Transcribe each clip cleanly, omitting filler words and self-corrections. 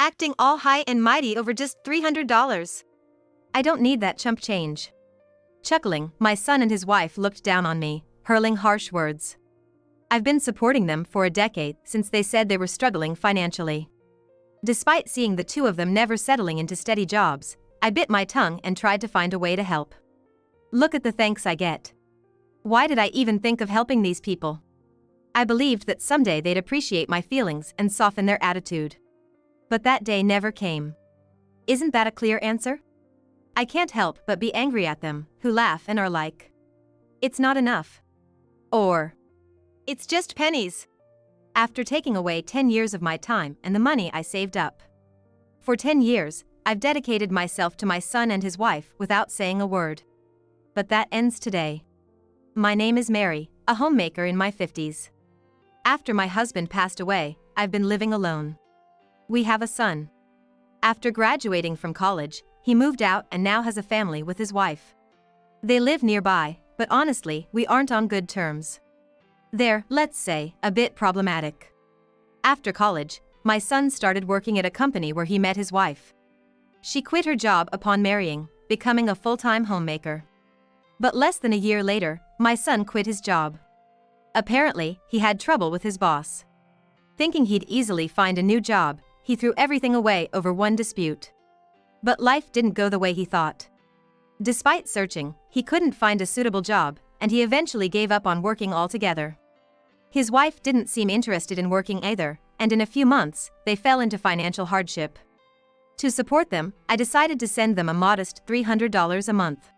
acting all high and mighty over just $300. I don't need that chump change. Chuckling, my son and his wife looked down on me, hurling harsh words. I've been supporting them for a decade since they said they were struggling financially. Despite seeing the two of them never settling into steady jobs, I bit my tongue and tried to find a way to help. Look at the thanks I get. Why did I even think of helping these people? I believed that someday they'd appreciate my feelings and soften their attitude. But that day never came. Isn't that a clear answer? I can't help but be angry at them, who laugh and are like, "It's not enough." Or, "It's just pennies." After taking away 10 years of my time and the money I saved up. For 10 years, I've dedicated myself to my son and his wife without saying a word. But that ends today. My name is Mary, a homemaker in my 50s. After my husband passed away, I've been living alone. We have a son. After graduating from college, he moved out and now has a family with his wife. They live nearby, but honestly, we aren't on good terms. They're, let's say, a bit problematic. After college, my son started working at a company where he met his wife. She quit her job upon marrying, becoming a full-time homemaker. But less than a year later, my son quit his job. Apparently, he had trouble with his boss. Thinking he'd easily find a new job, he threw everything away over one dispute. But life didn't go the way he thought. Despite searching, he couldn't find a suitable job, and he eventually gave up on working altogether. His wife didn't seem interested in working either, and in a few months, they fell into financial hardship. To support them, I decided to send them a modest $300 a month.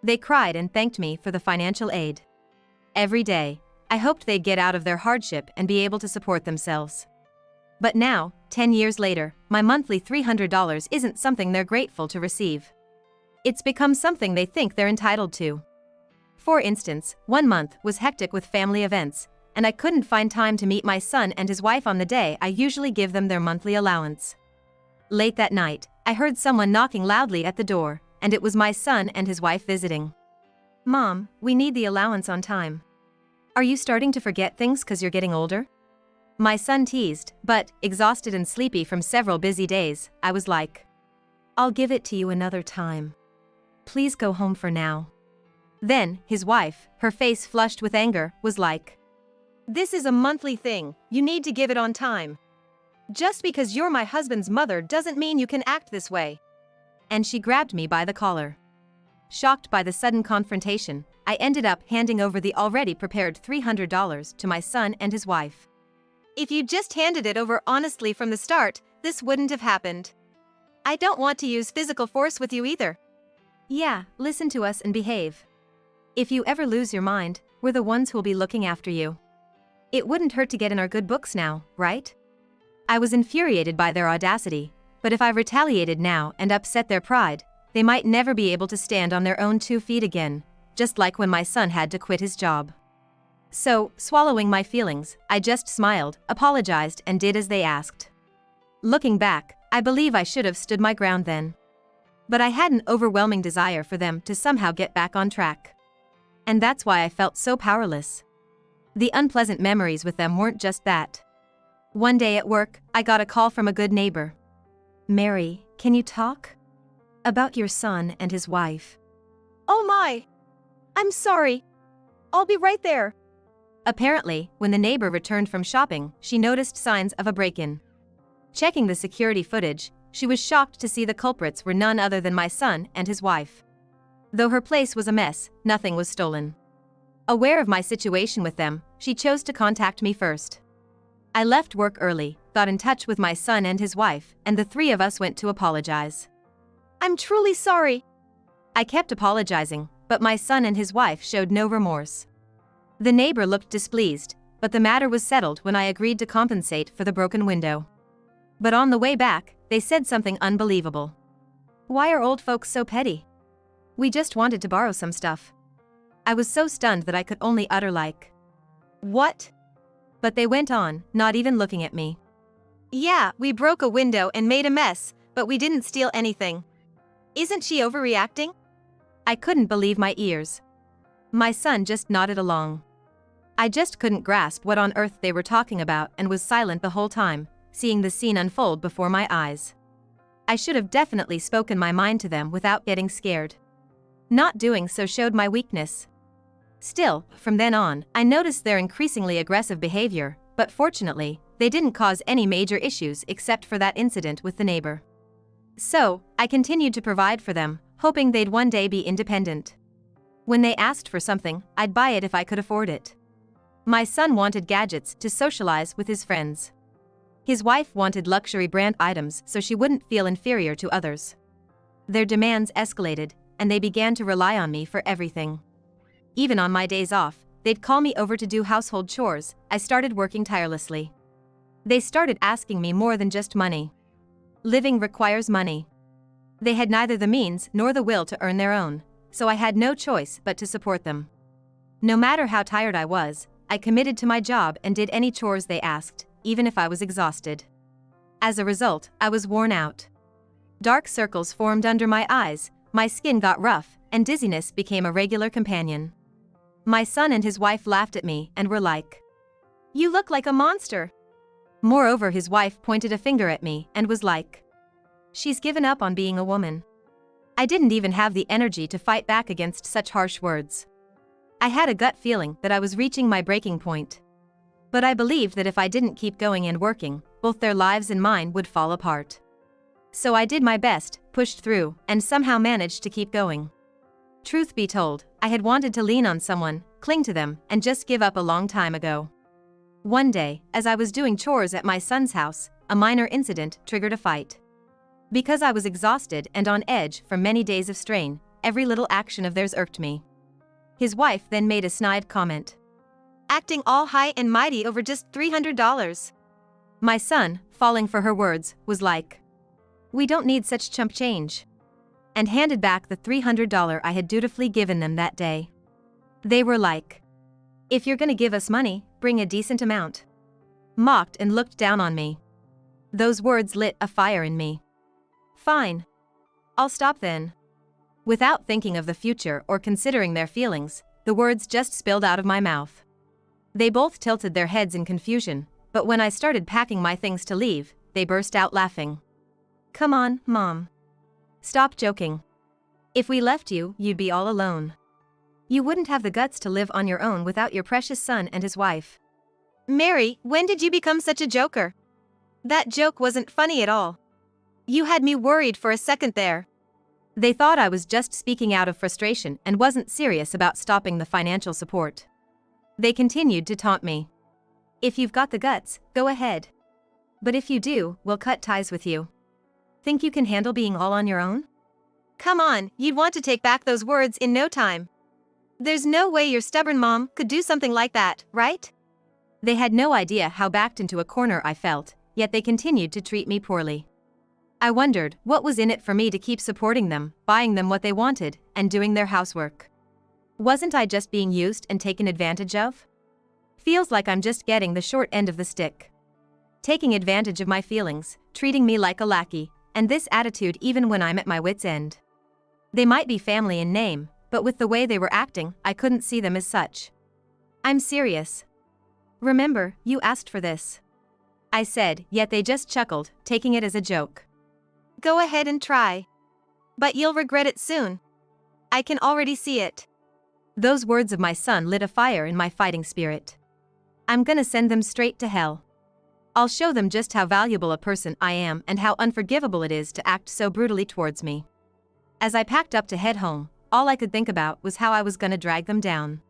They cried and thanked me for the financial aid. Every day, I hoped they'd get out of their hardship and be able to support themselves. But now, 10 years later, my monthly $300 isn't something they're grateful to receive. It's become something they think they're entitled to. For instance, one month was hectic with family events, and I couldn't find time to meet my son and his wife on the day I usually give them their monthly allowance. Late that night, I heard someone knocking loudly at the door, and it was my son and his wife visiting. "Mom, we need the allowance on time." "Are you starting to forget things 'cause you're getting older?" My son teased, but, exhausted and sleepy from several busy days, I was like, "I'll give it to you another time. Please go home for now." Then, his wife, her face flushed with anger, was like, "This is a monthly thing, you need to give it on time. Just because you're my husband's mother doesn't mean you can act this way." And she grabbed me by the collar. Shocked by the sudden confrontation, I ended up handing over the already prepared $300 to my son and his wife. "If you just handed it over honestly from the start, this wouldn't have happened. I don't want to use physical force with you either." "Yeah, listen to us and behave. If you ever lose your mind, we're the ones who'll be looking after you. It wouldn't hurt to get in our good books now, right?" I was infuriated by their audacity, but if I retaliated now and upset their pride, they might never be able to stand on their own 2 feet again, just like when my son had to quit his job. So, swallowing my feelings, I just smiled, apologized, and did as they asked. Looking back, I believe I should have stood my ground then. But I had an overwhelming desire for them to somehow get back on track. And that's why I felt so powerless. The unpleasant memories with them weren't just that. One day at work, I got a call from a good neighbor. "Mary, can you talk? About your son and his wife." "Oh my! I'm sorry. I'll be right there." Apparently, when the neighbor returned from shopping, she noticed signs of a break-in. Checking the security footage, she was shocked to see the culprits were none other than my son and his wife. Though her place was a mess, nothing was stolen. Aware of my situation with them, she chose to contact me first. I left work early, got in touch with my son and his wife, and the 3 of us went to apologize. "I'm truly sorry." I kept apologizing, but my son and his wife showed no remorse. The neighbor looked displeased, but the matter was settled when I agreed to compensate for the broken window. But on the way back, they said something unbelievable. "Why are old folks so petty? We just wanted to borrow some stuff." I was so stunned that I could only utter like, "What?" But they went on, not even looking at me. "Yeah, we broke a window and made a mess, but we didn't steal anything. Isn't she overreacting?" I couldn't believe my ears. My son just nodded along. I just couldn't grasp what on earth they were talking about and was silent the whole time, seeing the scene unfold before my eyes. I should have definitely spoken my mind to them without getting scared. Not doing so showed my weakness. Still, from then on, I noticed their increasingly aggressive behavior, but fortunately, they didn't cause any major issues except for that incident with the neighbor. So, I continued to provide for them, hoping they'd one day be independent. When they asked for something, I'd buy it if I could afford it. My son wanted gadgets to socialize with his friends. His wife wanted luxury brand items so she wouldn't feel inferior to others. Their demands escalated, and they began to rely on me for everything. Even on my days off, they'd call me over to do household chores. I started working tirelessly. They started asking me more than just money. Living requires money. They had neither the means nor the will to earn their own, so I had no choice but to support them. No matter how tired I was, I committed to my job and did any chores they asked, even if I was exhausted. As a result, I was worn out. Dark circles formed under my eyes, my skin got rough, and dizziness became a regular companion. My son and his wife laughed at me and were like, "You look like a monster." Moreover, his wife pointed a finger at me and was like, "She's given up on being a woman." I didn't even have the energy to fight back against such harsh words. I had a gut feeling that I was reaching my breaking point. But I believed that if I didn't keep going and working, both their lives and mine would fall apart. So I did my best, pushed through, and somehow managed to keep going. Truth be told, I had wanted to lean on someone, cling to them, and just give up a long time ago. One day, as I was doing chores at my son's house, a minor incident triggered a fight. Because I was exhausted and on edge from many days of strain, every little action of theirs irked me. His wife then made a snide comment. "Acting all high and mighty over just $300. My son, falling for her words, was like, "We don't need such chump change," and handed back the $300 I had dutifully given them that day. They were like, "If you're gonna give us money, bring a decent amount." Mocked and looked down on me. Those words lit a fire in me. Fine. I'll stop then. Without thinking of the future or considering their feelings, the words just spilled out of my mouth. They both tilted their heads in confusion, but when I started packing my things to leave, they burst out laughing. "Come on, Mom. Stop joking. If we left you, you'd be all alone. You wouldn't have the guts to live on your own without your precious son and his wife." "Mary, when did you become such a joker? That joke wasn't funny at all. You had me worried for a second there." They thought I was just speaking out of frustration and wasn't serious about stopping the financial support. They continued to taunt me. "If you've got the guts, go ahead. But if you do, we'll cut ties with you. Think you can handle being all on your own?" Come on, you'd want to take back those words in no time. There's no way your stubborn mom could do something like that, right? They had no idea how backed into a corner I felt, yet they continued to treat me poorly. I wondered what was in it for me to keep supporting them, buying them what they wanted, and doing their housework. Wasn't I just being used and taken advantage of? Feels like I'm just getting the short end of the stick. Taking advantage of my feelings, treating me like a lackey, and this attitude even when I'm at my wit's end. They might be family in name, but with the way they were acting, I couldn't see them as such. "I'm serious. Remember, you asked for this," I said, yet they just chuckled, taking it as a joke. Go ahead and try. But you'll regret it soon. I can already see it. Those words of my son lit a fire in my fighting spirit. I'm gonna send them straight to hell. I'll show them just how valuable a person I am and how unforgivable it is to act so brutally towards me. As I packed up to head home, all I could think about was how I was gonna drag them down.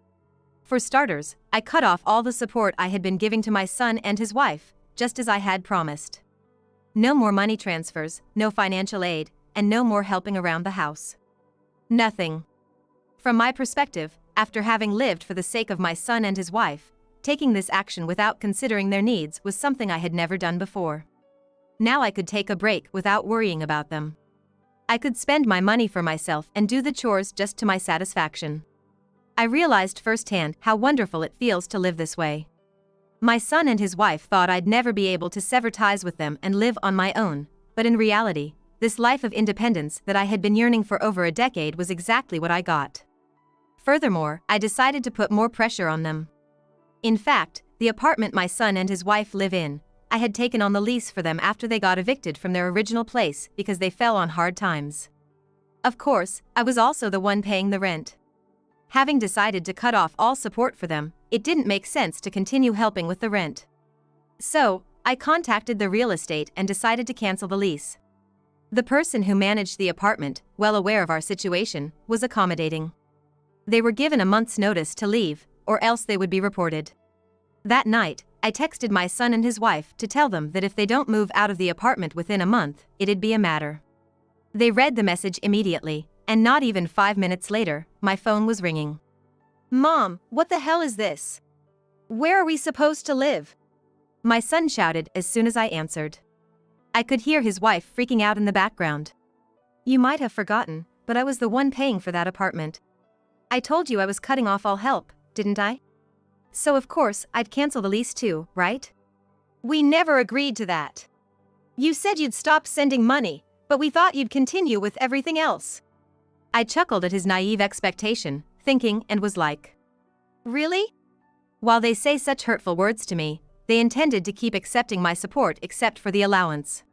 For starters, I cut off all the support I had been giving to my son and his wife, just as I had promised. No more money transfers, no financial aid, and no more helping around the house. Nothing. From my perspective, after having lived for the sake of my son and his wife, taking this action without considering their needs was something I had never done before. Now I could take a break without worrying about them. I could spend my money for myself and do the chores just to my satisfaction. I realized firsthand how wonderful it feels to live this way. My son and his wife thought I'd never be able to sever ties with them and live on my own, but in reality, this life of independence that I had been yearning for over a decade was exactly what I got. Furthermore, I decided to put more pressure on them. In fact, the apartment my son and his wife live in, I had taken on the lease for them after they got evicted from their original place because they fell on hard times. Of course, I was also the one paying the rent. Having decided to cut off all support for them, it didn't make sense to continue helping with the rent. So, I contacted the real estate and decided to cancel the lease. The person who managed the apartment, well aware of our situation, was accommodating. They were given a month's notice to leave, or else they would be reported. That night, I texted my son and his wife to tell them that if they don't move out of the apartment within a month, it'd be a matter. They read the message immediately, and not even 5 minutes later, my phone was ringing. Mom, what the hell is this? Where are we supposed to live? My son shouted as soon as I answered. I could hear his wife freaking out in the background. You might have forgotten, but I was the one paying for that apartment. I told you I was cutting off all help, didn't I? So of course, I'd cancel the lease too, right? We never agreed to that. You said you'd stop sending money, but we thought you'd continue with everything else. I chuckled at his naive expectation, thinking, and was like, really? While they say such hurtful words to me, they intended to keep accepting my support except for the allowance.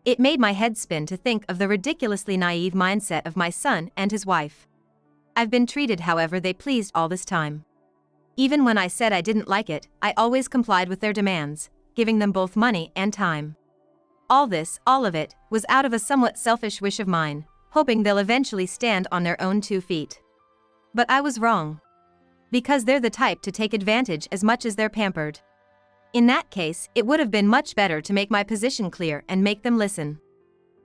It made my head spin to think of the ridiculously naive mindset of my son and his wife. I've been treated however they pleased all this time. Even when I said I didn't like it, I always complied with their demands, giving them both money and time. All of it, was out of a somewhat selfish wish of mine, hoping they'll eventually stand on their own 2 feet. But I was wrong. Because they're the type to take advantage as much as they're pampered. In that case, it would have been much better to make my position clear and make them listen.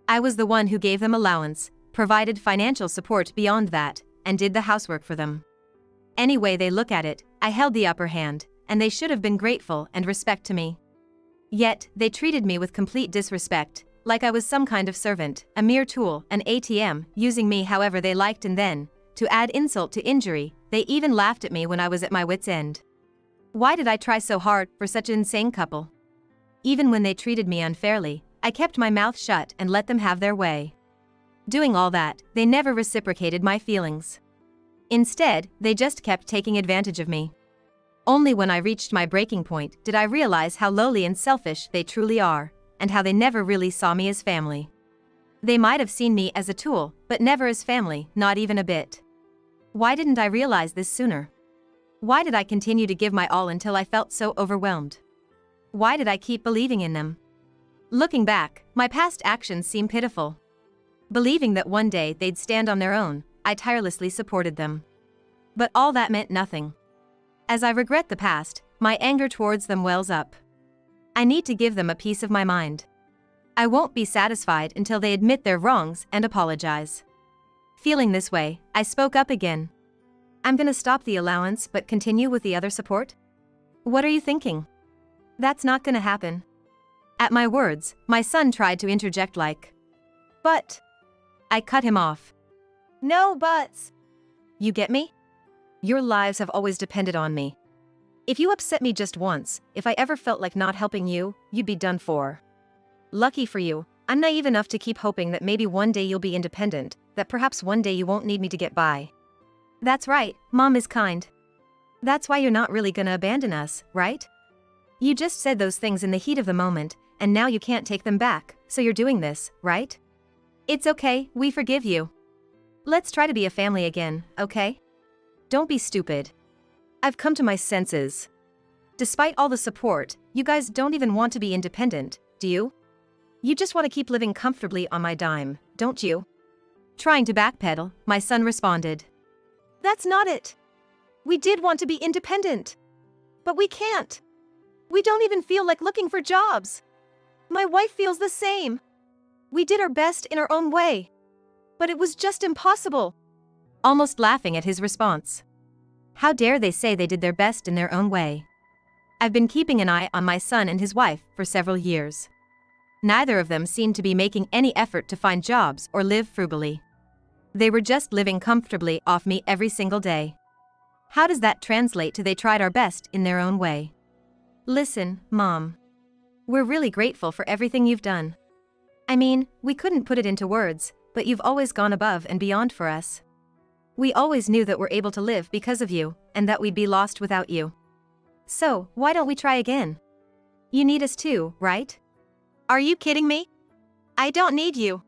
I was the one who gave them allowance, provided financial support beyond that, and did the housework for them. Any way they look at it, I held the upper hand, and they should have been grateful and respect to me. Yet, they treated me with complete disrespect, like I was some kind of servant, a mere tool, an ATM, using me however they liked, and then, to add insult to injury, they even laughed at me when I was at my wit's end. Why did I try so hard for such an insane couple? Even when they treated me unfairly, I kept my mouth shut and let them have their way. Doing all that, they never reciprocated my feelings. Instead, they just kept taking advantage of me. Only when I reached my breaking point did I realize how lowly and selfish they truly are, and how they never really saw me as family. They might have seen me as a tool, but never as family, not even a bit. Why didn't I realize this sooner? Why did I continue to give my all until I felt so overwhelmed? Why did I keep believing in them? Looking back, my past actions seem pitiful. Believing that one day they'd stand on their own, I tirelessly supported them. But all that meant nothing. As I regret the past, my anger towards them wells up. I need to give them a piece of my mind. I won't be satisfied until they admit their wrongs and apologize. Feeling this way, I spoke up again. I'm gonna stop the allowance but continue with the other support? What are you thinking? That's not gonna happen. At my words, my son tried to interject like, but. I cut him off. No buts. You get me? Your lives have always depended on me. If you upset me just once, if I ever felt like not helping you, you'd be done for. Lucky for you, I'm naive enough to keep hoping that maybe one day you'll be independent, that perhaps one day you won't need me to get by. That's right, Mom is kind. That's why you're not really gonna abandon us, right? You just said those things in the heat of the moment, and now you can't take them back, so you're doing this, right? It's okay, we forgive you. Let's try to be a family again, okay? Don't be stupid. I've come to my senses. Despite all the support, you guys don't even want to be independent, do you? You just want to keep living comfortably on my dime, don't you? Trying to backpedal, my son responded. That's not it. We did want to be independent. But we can't. We don't even feel like looking for jobs. My wife feels the same. We did our best in our own way. But it was just impossible. Almost laughing at his response. How dare they say they did their best in their own way? I've been keeping an eye on my son and his wife for several years. Neither of them seemed to be making any effort to find jobs or live frugally. They were just living comfortably off me every single day. How does that translate to they tried our best in their own way? Listen, Mom. We're really grateful for everything you've done. I mean, we couldn't put it into words, but you've always gone above and beyond for us. We always knew that we're able to live because of you, and that we'd be lost without you. So, why don't we try again? You need us too, right? Are you kidding me? I don't need you.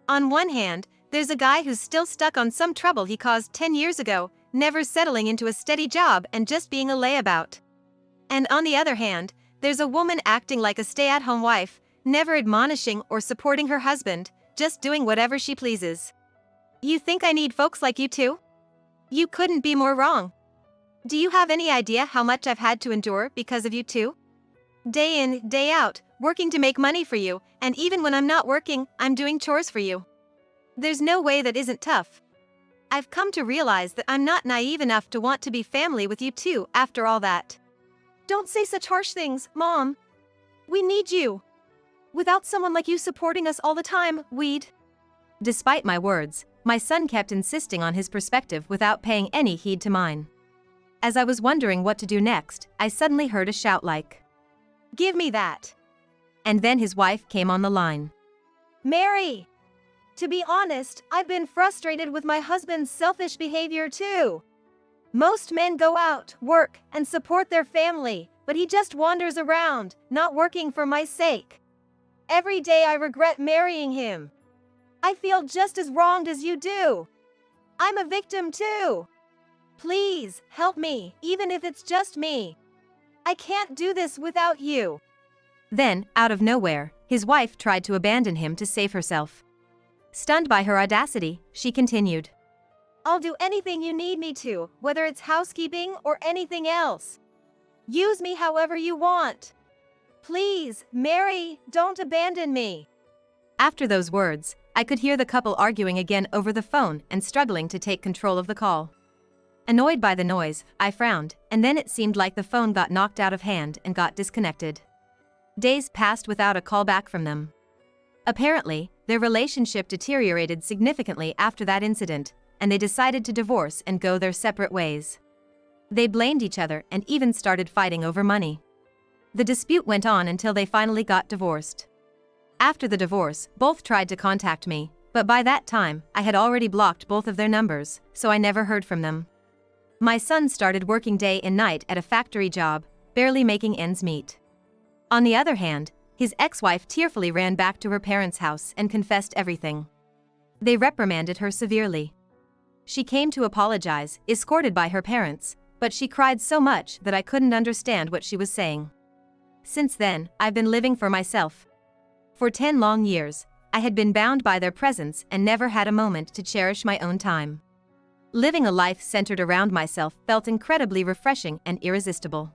On one hand, there's a guy who's still stuck on some trouble he caused 10 years ago, never settling into a steady job and just being a layabout. And on the other hand, there's a woman acting like a stay-at-home wife, never admonishing or supporting her husband, just doing whatever she pleases. You think I need folks like you too? You couldn't be more wrong. Do you have any idea how much I've had to endure because of you too? Day in, day out, working to make money for you, and even when I'm not working, I'm doing chores for you. There's no way that isn't tough. I've come to realize that I'm not naive enough to want to be family with you too after all that. Don't say such harsh things, Mom. We need you. Without someone like you supporting us all the time, we'd... Despite my words, my son kept insisting on his perspective without paying any heed to mine. As I was wondering what to do next, I suddenly heard a shout like, "Give me that." And then his wife came on the line. "Mary! To be honest, I've been frustrated with my husband's selfish behavior too. Most men go out, work, and support their family, but he just wanders around, not working for my sake. Every day I regret marrying him. I feel just as wronged as you do. I'm a victim too. Please, help me, even if it's just me. I can't do this without you." Then, out of nowhere, his wife tried to abandon him to save herself. Stunned by her audacity, she continued, "I'll do anything you need me to, whether it's housekeeping or anything else. Use me however you want. Please, Mary, don't abandon me." After those words, I could hear the couple arguing again over the phone and struggling to take control of the call. Annoyed by the noise, I frowned, and then it seemed like the phone got knocked out of hand and got disconnected. Days passed without a call back from them. Apparently, their relationship deteriorated significantly after that incident, and they decided to divorce and go their separate ways. They blamed each other and even started fighting over money. The dispute went on until they finally got divorced. After the divorce, both tried to contact me, but by that time, I had already blocked both of their numbers, so I never heard from them. My son started working day and night at a factory job, barely making ends meet. On the other hand, his ex-wife tearfully ran back to her parents' house and confessed everything. They reprimanded her severely. She came to apologize, escorted by her parents, but she cried so much that I couldn't understand what she was saying. Since then, I've been living for myself. For 10 long years, I had been bound by their presence and never had a moment to cherish my own time. Living a life centered around myself felt incredibly refreshing and irresistible.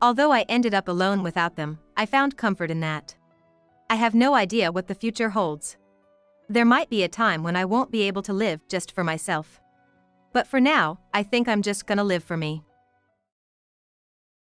Although I ended up alone without them, I found comfort in that. I have no idea what the future holds. There might be a time when I won't be able to live just for myself. But for now, I think I'm just gonna live for me.